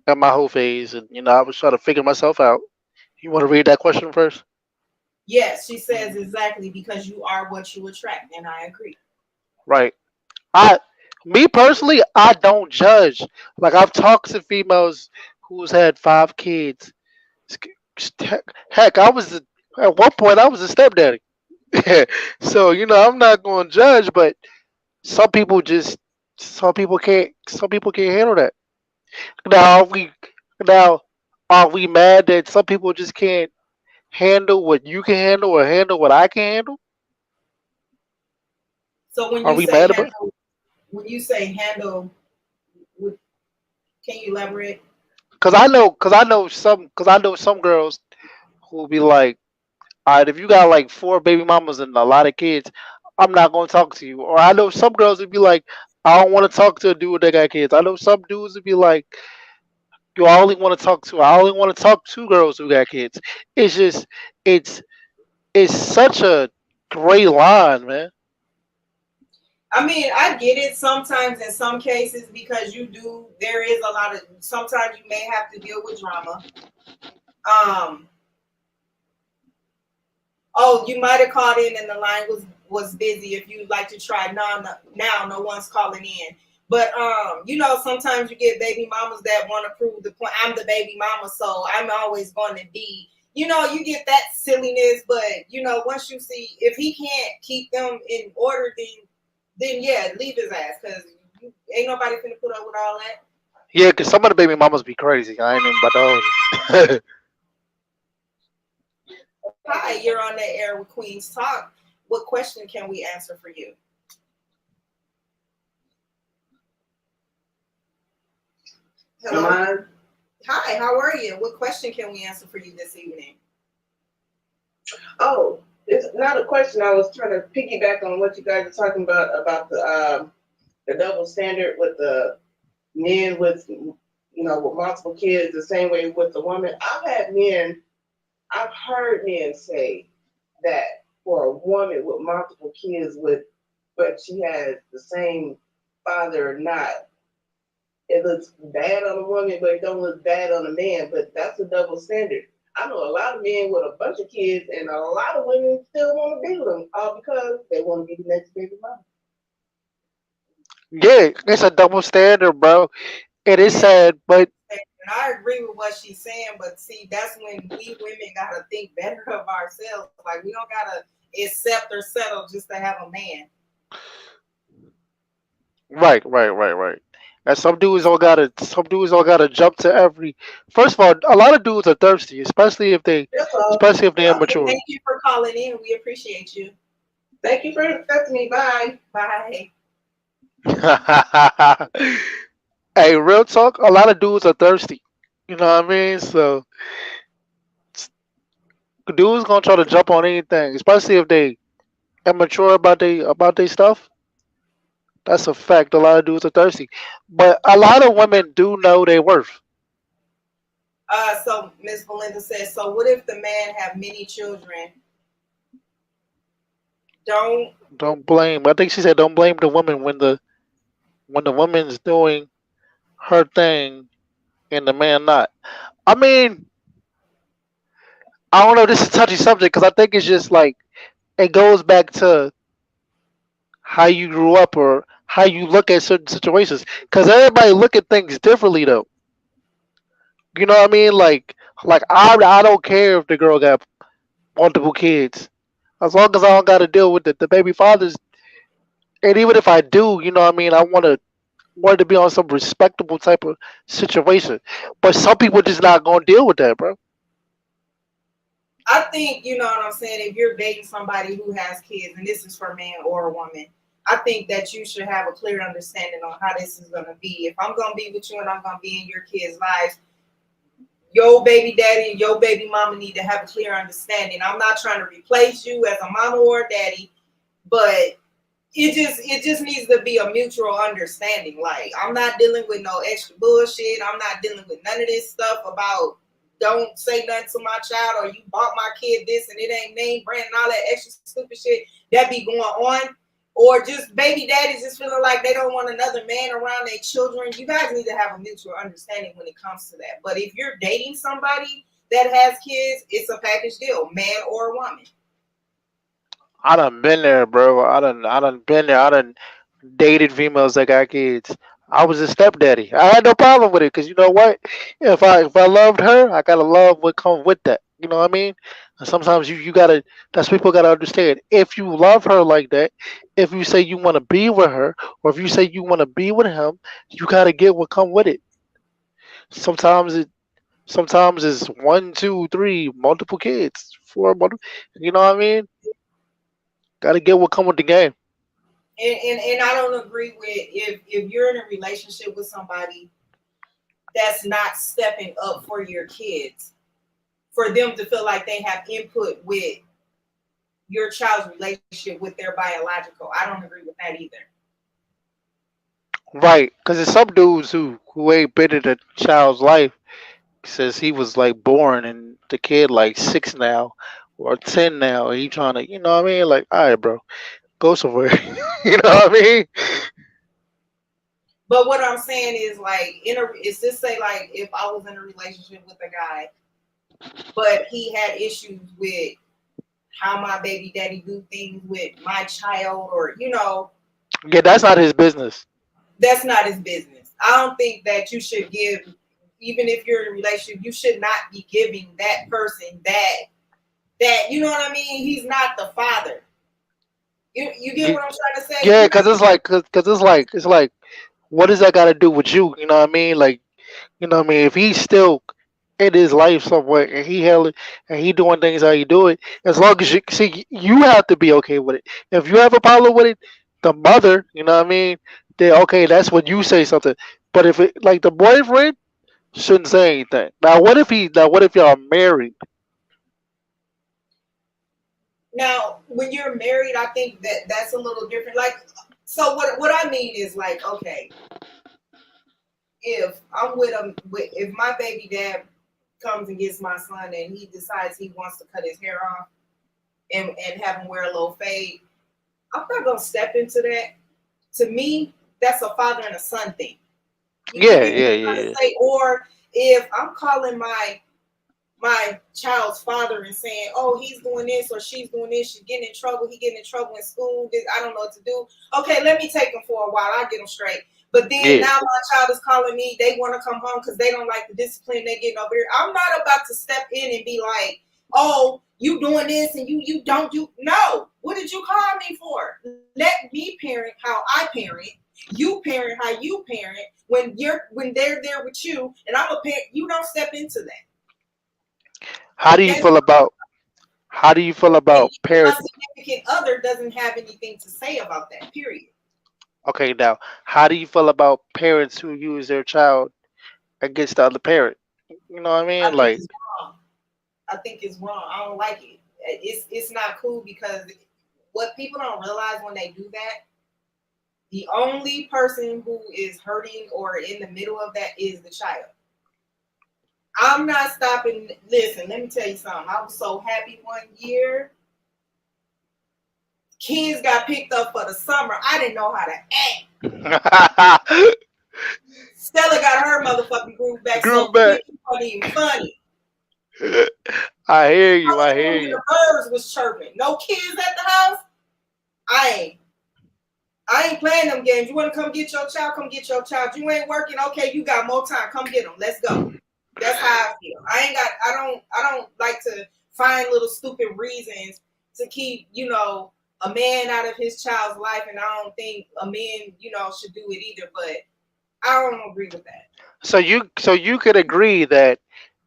at my whole phase, and I was trying to figure myself out. You want to read that question first? Yes, she says exactly because you are what you attract, and I agree. Right. I, me personally, I don't judge. Like I've talked to females who's had 5 kids. Heck, at one point I was a stepdaddy. So I'm not going to judge, but some people just some people can't handle that. Now now are we mad that some people just can't handle what you can handle or handle what I can handle? So Are we mad about? when you say handle, would- can you elaborate? Cause I know some girls who will be like, all right, if you got like 4 baby mamas and a lot of kids, I'm not gonna talk to you. Or I know some girls would be like, I don't want to talk to a dude that got kids. I know some dudes would be like, yo, I only want to talk to girls who got kids. It's just, it's it's such a gray line, man. I mean, I get it sometimes in some cases because there is a lot of, sometimes you may have to deal with drama. Um, oh, you might have called in and the line was busy. If you'd like to try now no one's calling in. But sometimes you get baby mamas that want to prove the point. I'm the baby mama, so I'm always going to be you get that silliness, but once you see if he can't keep them in order, then yeah, leave his ass because ain't nobody finna put up with all that. Yeah, because some of the baby mamas be crazy. I ain't even about to hold you. Hi, you're on the air with Queens Talk. What question can we answer for you? Hello. Hi, how are you? What question can we answer for you this evening? Oh, it's not a question. I was trying to piggyback on what you guys are talking about the double standard with the men with with multiple kids, the same way with the woman. I've heard men say that for a woman with multiple kids but she has the same father or not, it looks bad on a woman, but it don't look bad on a man. But that's a double standard. I know a lot of men with a bunch of kids, and a lot of women still want to be with them, all because they want to be the next baby mama. Yeah, it's a double standard, bro. It is Yeah, sad, but and I agree with what she's saying, but see, that's when we women gotta think better of ourselves. Like we don't gotta accept or settle just to have a man. right. And some dudes all gotta jump to every. First of all, a lot of dudes are thirsty, That's all. especially if they're Yeah. immature. Thank you for calling in. We appreciate you. Thank you for accepting me. Bye. Bye. Hey, real talk, a lot of dudes are thirsty. You know what I mean? So dudes gonna try to jump on anything, especially if they immature about they stuff. That's a fact. A lot of dudes are thirsty, but a lot of women do know their worth. So Miss Belinda says, so what if the man have many children? Don't Don't blame. I think she said don't blame the woman when the woman's doing her thing and the man not. I mean, I don't know. This is a touchy subject because I think it's just like it goes back to how you grew up or how you look at certain situations. Because everybody look at things differently, though. You know what I mean? Like I don't care if the girl got multiple kids, as long as I don't got to deal with the baby fathers. And even if I do, you know what I mean? I want it to be on some respectable type of situation. But some people just not gonna deal with that, bro. I think you know what I'm saying. If you're dating somebody who has kids, and this is for a man or a woman, I think that you should have a clear understanding on how this is going to be. If I'm going to be with you and I'm going to be in your kids' lives, your baby daddy and your baby mama need to have a clear understanding. I'm not trying to replace you as a mama or a daddy, but it just needs to be a mutual understanding. Like I'm not dealing with no extra bullshit. I'm not dealing with none of this stuff about don't say nothing to my child or you bought my kid this and it ain't name brand and all that extra stupid shit that be going on. Or just baby daddies just feeling like they don't want another man around their children. You guys need to have a mutual understanding when it comes to that. But if you're dating somebody that has kids, it's a package deal, man or woman. I done been there, bro. I done been there. I done dated females that got kids. I was a stepdaddy. I had no problem with it because you know what? If I loved her, I gotta love what comes with that. You know what I mean? And sometimes you gotta. That's people gotta understand. If you love her like that, if you say you want to be with her, or if you say you want to be with him, you gotta get what come with it. Sometimes sometimes it's one, two, three, multiple kids, four, you know what I mean? Gotta get what come with the game. And I don't agree with if you're in a relationship with somebody that's not stepping up for your kids, for them to feel like they have input with your child's relationship with their biological. I don't agree with that either. Right, because there's some dudes who ain't been in a child's life since he was like born, and the kid like 6 now or 10 now, and he trying to, you know what I mean? Like, all right, bro, go somewhere. You know what I mean? But what I'm saying is like is this say like if I was in a relationship with a guy, but he had issues with how my baby daddy do things with my child, or Yeah, that's not his business. that's not his business. I don't think that you should give, even if you're in a relationship, you should not be giving that person that you know what I mean. He's not the father. You get what I'm trying to say? Yeah, because it's like, what does that got to do with you? You know what I mean? Like, you know what I mean? If he's still in his life somewhere and he held it and he doing things how you do it, as long as you see, you have to be okay with it. If you have a problem with it, the mother, you know what I mean? Then okay, that's when you say something. But if it like the boyfriend shouldn't say anything. Now what if he? Now what if y'all married? Now, when you're married, I think that's a little different. Like, so what I mean is like, okay, if I'm with him, if my baby dad comes and gets my son and he decides he wants to cut his hair off and have him wear a little fade, I'm not gonna step into that. To me, that's a father and a son thing. Yeah, You yeah, get what I'm trying yeah. to say? Or if I'm calling my child's father and saying, "Oh, he's doing this or she's doing this. She's getting in trouble. He getting in trouble in school. I don't know what to do." Okay, let me take him for a while. I'll get him straight. But then Yeah. now my child is calling me. They want to come home because they don't like the discipline they're getting over here. I'm not about to step in and be like, "Oh, you doing this and you don't do." No. What did you call me for? Let me parent how I parent. You parent how you parent. When they're there with you, and I'm a parent, you don't step into that. How do you That's feel about how do you feel and about my parents? significant other doesn't have anything to say about that. Period. Okay, now how do you feel about parents who use their child against the other parent? You know what I I mean? think Like, it's wrong. I think it's wrong. I don't like it. It's not cool because what people don't realize when they do that, the only person who is hurting or in the middle of that is the child. I'm not stopping. Listen, let me tell you something. I was so happy one year. Kids got picked up for the summer. I didn't know how to act. Stella got her motherfucking groove back so group back. quick, it wasn't even funny. I hear I you. was I hear moving, you. the birds was chirping. No kids at the house. I ain't playing them games. You want to come get your child? Come get your child. You ain't working. Okay, you got more time. Come get them. Let's go. That's how I feel. I don't like to find little stupid reasons to keep, a man out of his child's life, and I don't think a man, should do it either. But I don't agree with that. So you could agree that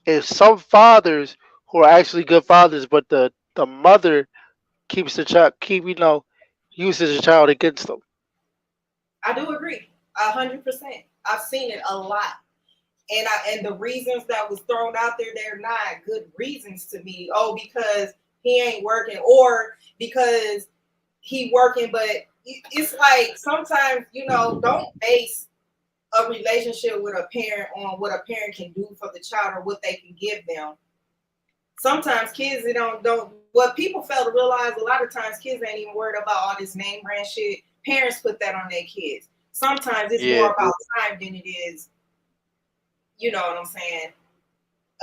if some fathers who are actually good fathers, but the mother keeps the child uses the child against them. I do agree, 100%. I've seen it a lot, and the reasons that was thrown out there, they're not good reasons to me. Oh, because he ain't working, or because he working, but it's like sometimes don't base a relationship with a parent on what a parent can do for the child or what they can give them. Sometimes kids, they don't what people fail to realize, a lot of times kids ain't even worried about all this name brand shit. Parents put that on their kids. Sometimes it's Yeah. more about time than it is, you know what I'm saying,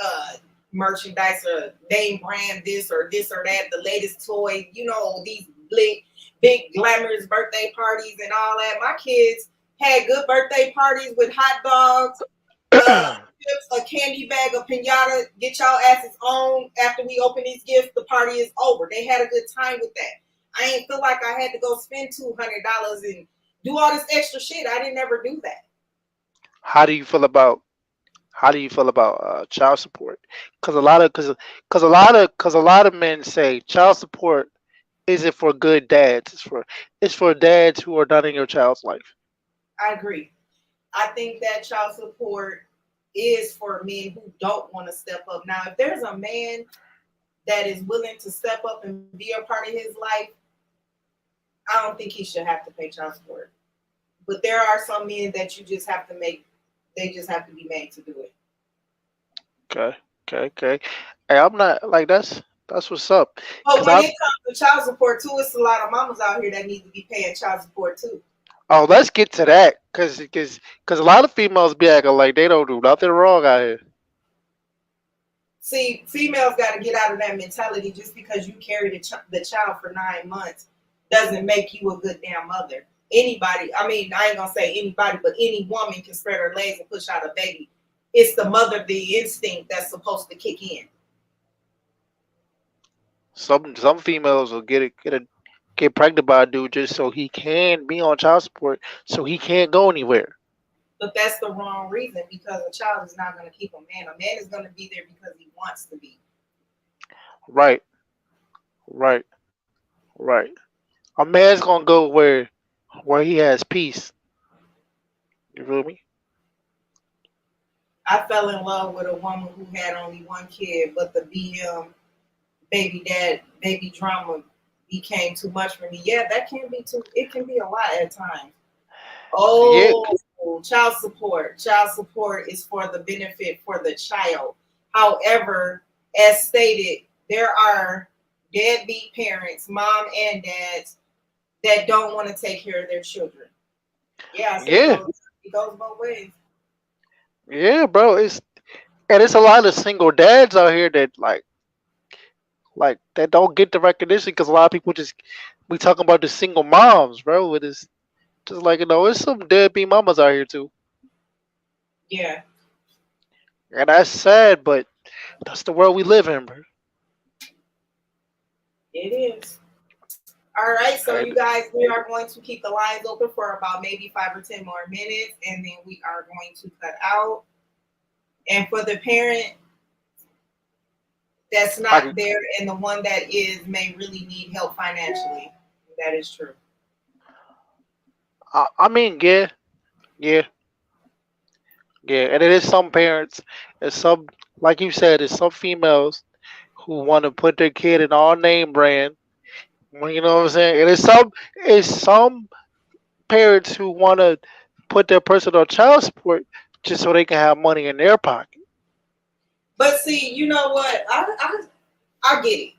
uh merchandise or name brand this or that, the latest toy, these big glamorous birthday parties and all that. My kids had good birthday parties with hot dogs, chips, a candy bag, a pinata. Get y'all asses on. After we open these gifts, the party is over. They had a good time with that. I ain't feel like I had to go spend $200 and do all this extra shit. I didn't ever do that. how do you feel about how do you feel about child support? Because a lot of men say child support isn't for good dads. It's for dads who are not in your child's life. I agree. I think that child support is for men who don't want to step up. Now, if there's a man that is willing to step up and be a part of his life, I don't think he should have to pay child support. But there are some men that you just have to make, they just have to be made to do it. Okay, okay, okay. Hey, I'm not like that's what's up. But Cause when I it comes to child support too, it's a lot of mamas out here that need to be paying child support too. oh let's get to that. Cause a lot of females be acting like they don't do nothing wrong out here. See, females got to get out of that mentality. Just because you carry the child for 9 months doesn't make you a good damn mother. Anybody, I mean, I ain't gonna say anybody, but any woman can spread her legs and push out a baby. it's the motherly instinct that's supposed to kick in. Some females will get pregnant by a dude just so he can be on child support, so he can't go anywhere. But that's the wrong reason, because a child is not going to keep a man. A man is going to be there because he wants to be. Right, right, right. A man's gonna go where he has peace. You feel me? I fell in love with a woman who had only one kid, but the baby drama became too much for me. Yeah, that can be too. It can be a lot at times. Yeah, Oh, child support. Child support is for the benefit for the child. However, as stated, there are deadbeat parents, mom and dads, that don't want to take care of their children. Yeah, so yeah, it goes both ways. yeah, bro. It's a lot of single dads out here that like that don't get the recognition because a lot of people just we talking about the single moms, bro. It is just like it's some deadbeat mamas out here too, Yeah, and that's sad, but that's the world we live in, bro. it is. All right, so And you guys, we are going to keep the lines open for about maybe 5 or 10 more minutes, and then we are going to cut out. And for the parent that's I, not there and the one that is may really need help financially, that is true. I mean, yeah, yeah, yeah, and it is some parents, and some like you said, it's some females who want to put their kid in all name brand. Well, you know what I'm saying? And it's some parents who want to put their person on child support just so they can have money in their pocket. But see, you know what? I get it.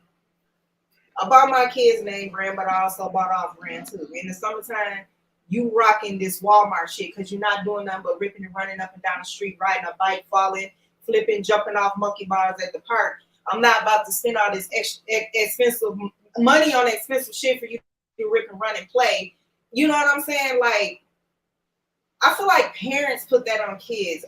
I bought my kids name brand, but I also bought off brand too. In the summertime, you rocking this Walmart shit because you're not doing nothing but ripping and running up and down the street, riding a bike, falling, flipping, jumping off monkey bars at the park. I'm not about to spend all this expensive money on expensive shit for you to rip and run and play. You know what I'm saying? Like, I feel like parents put that on kids.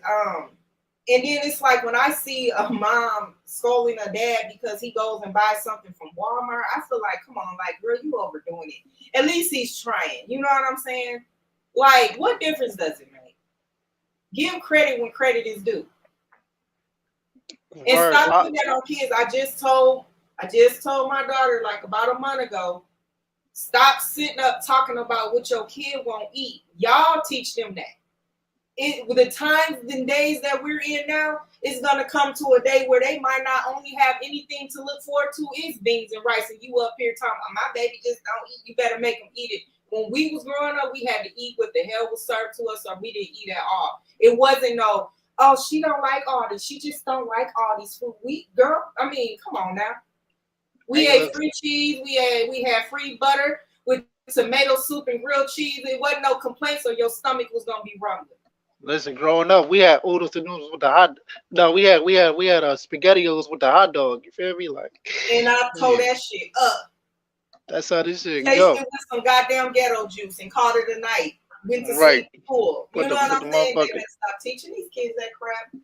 And then it's like when I see a mom scolding a dad because he goes and buys something from Walmart, I feel like, come on, like, girl, you overdoing it. At least he's trying. You know what I'm saying? Like, what difference does it make? Give credit when credit is due. And Word. stop putting that on kids. I just told my daughter like about a month ago, stop sitting up talking about what your kid won't eat. Y'all teach them that. With the times and days that we're in now, it's gonna come to a day where they might not only have anything to look forward to is beans and rice, and you up here talking about my baby just don't eat. You better make them eat it. When we was growing up, we had to eat what the hell was served to us, or we didn't eat at all. It wasn't no, oh, she don't like all this. She just don't like all these food. I mean, come on now. We ate free cheese. We had free butter with tomato soup and grilled cheese. It wasn't no complaints, or your stomach was gonna be rumbling. Listen, growing up, we had oodles and noodles with the hot. No, we had spaghettios with the hot dog. You feel me? Like, And I tore that shit up. that's how this shit Tasted go. with some goddamn ghetto juice and called it a night. Went to Right. sleep full. You Put know the what put the I'm saying? They motherfucker. better stop teaching these kids that crap.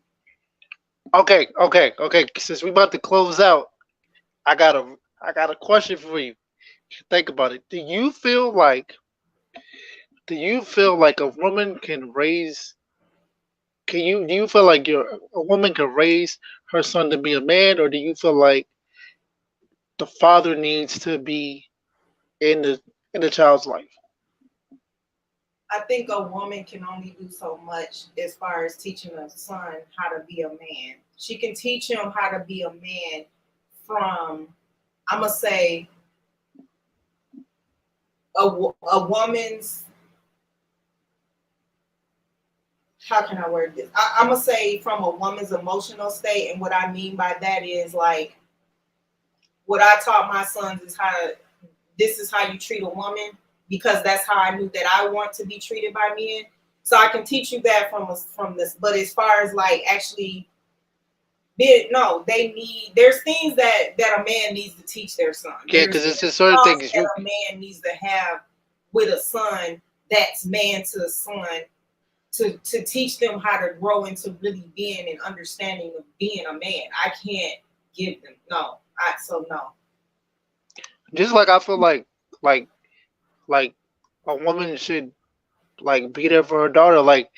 Okay. Since we about to close out, I got a question for you. Think about it. Do you feel like a woman can raise? Do you feel like a woman can raise her son to be a man, or do you feel like the father needs to be in the child's life? I think a woman can only do so much as far as teaching a son how to be a man. She can teach him how to be a man from, I'm going to say, a woman's, how can I word this? I'm going to say from a woman's emotional state. And what I mean by that is like, what I taught my sons is this is how you treat a woman, because that's how I knew that I want to be treated by men. So I can teach you that from this. But as far as like actually, there's things that a man needs to teach their son. Yeah, because it's just certain things a man needs to have with a son that's man to a son to teach them how to grow into really being and understanding of being a man. I can't give them no. No. Just like I feel like like a woman should like be there for her daughter. Like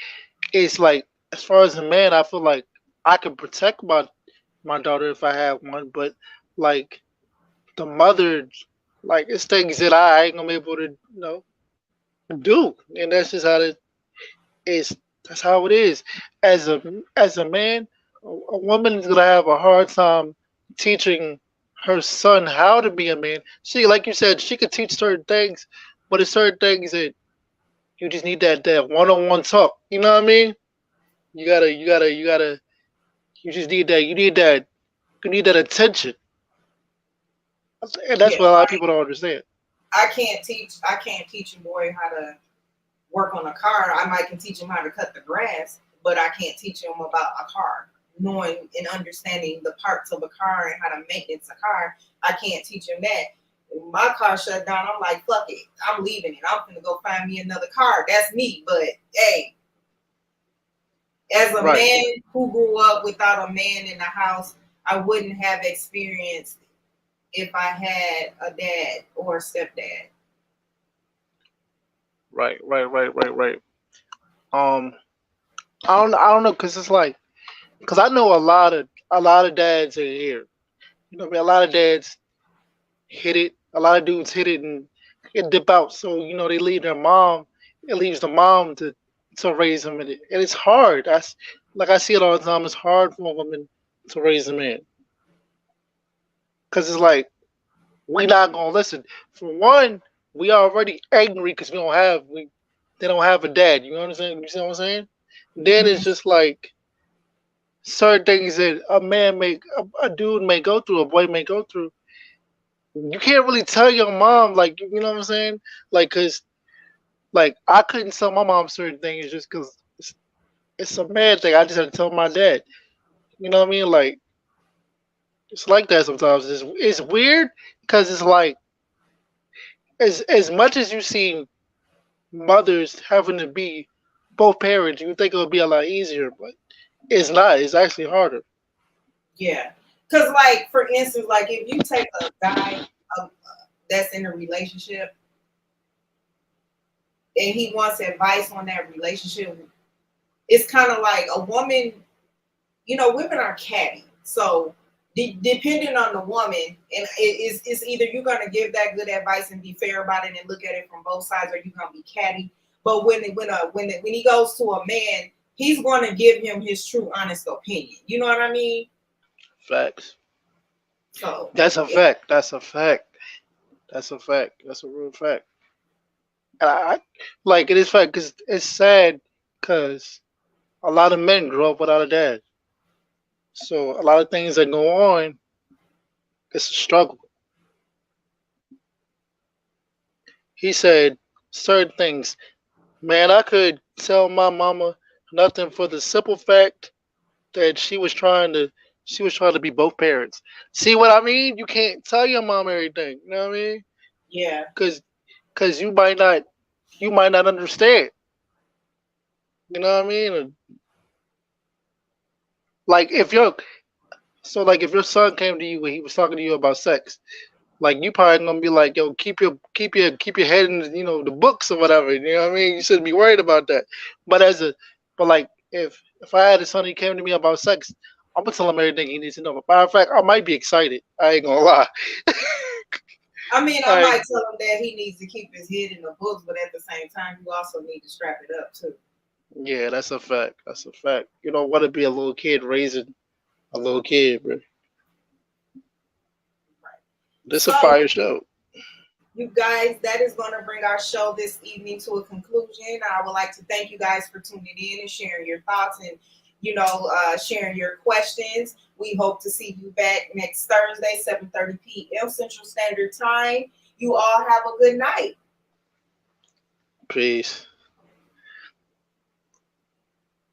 it's like as far as a man, I feel like I could protect my daughter if I had one, but like the mother, like it's things that I ain't gonna be able to do, and that's just how it is. That's how it is. As a man, a woman is gonna have a hard time teaching her son how to be a man. She, like you said, she could teach certain things, but it's certain things that you just need that one-on-one talk. You know what I mean? You just need that. You need that. You need that attention, and that's Yeah, what a lot of people don't understand. I can't teach a boy how to work on a car. I might can teach him how to cut the grass, but I can't teach him about a car. Knowing and understanding the parts of a car and how to maintenance a car, I can't teach him that. When my car shut down, I'm like, fuck it, I'm leaving it. I'm gonna go find me another car. That's me. But hey, as a Right, man who grew up without a man in the house, I wouldn't have experienced if I had a dad or a stepdad. right. Um, I don't know, cause it's like, cause I know a lot of dads in here. You know, what I mean, a lot of dads hit it. A lot of dudes hit it and dip out. So they leave their mom. It leaves the mom to raise them, and it's hard. That's like I see it all the time. It's hard for a woman to raise a man, cause it's like we not gonna listen. For one, we already angry because they don't have a dad. You know what I'm saying? You see what I'm saying? Then Mm-hmm. it's just like certain things that a dude may go through, a boy may go through. You can't really tell your mom, like, you know what I'm saying? Like, cause like I couldn't tell my mom certain things just cause it's a man thing. I just had to tell my dad. You know what I mean? Like it's like that sometimes. It's weird because it's like as much as you see mothers having to be both parents, you think it would be a lot easier, but it's not. It's actually harder. Yeah, because like for instance, like if you take a guy uh, that's in a relationship and he wants advice on that relationship, it's kind of like a woman. Women are catty, so depending on the woman, and it's either you're gonna give that good advice and be fair about it and look at it from both sides, or you're gonna be catty. But when he goes to a man, he's going to give him his true, honest opinion. You know what I mean? Facts. So That's a it, fact. That's a fact. That's a fact. That's a real fact. And I like it is fact because it's sad because a lot of men grow up without a dad. So a lot of things that go on, it's a struggle. He said certain things. Man, I could tell my mama nothing for the simple fact that she was trying to be both parents. See what I mean? You can't tell your mom everything. You know what I mean? yeah. Cause you might not understand. You know what I mean? Like if your son came to you and he was talking to you about sex, like you probably gonna be like, yo, keep your head in the books or whatever. You know what I mean? You shouldn't be worried about that. But but like if I had a son, he came to me about sex, I'm gonna tell him everything he needs to know. But matter of fact, I might be excited. I ain't gonna lie. I mean, I Like might tell him that he needs to keep his head in the books, but at the same time, you also need to strap it up too. yeah, that's a fact. That's a fact. You don't want to be a little kid raising a little kid, bro. Right. This a So, fire show. you guys, that is going to bring our show this evening to a conclusion. I would like to thank you guys for tuning in and sharing your thoughts and, sharing your questions. We hope to see you back next Thursday, 7:30 p.m. Central Standard Time. You all have a good night. Peace.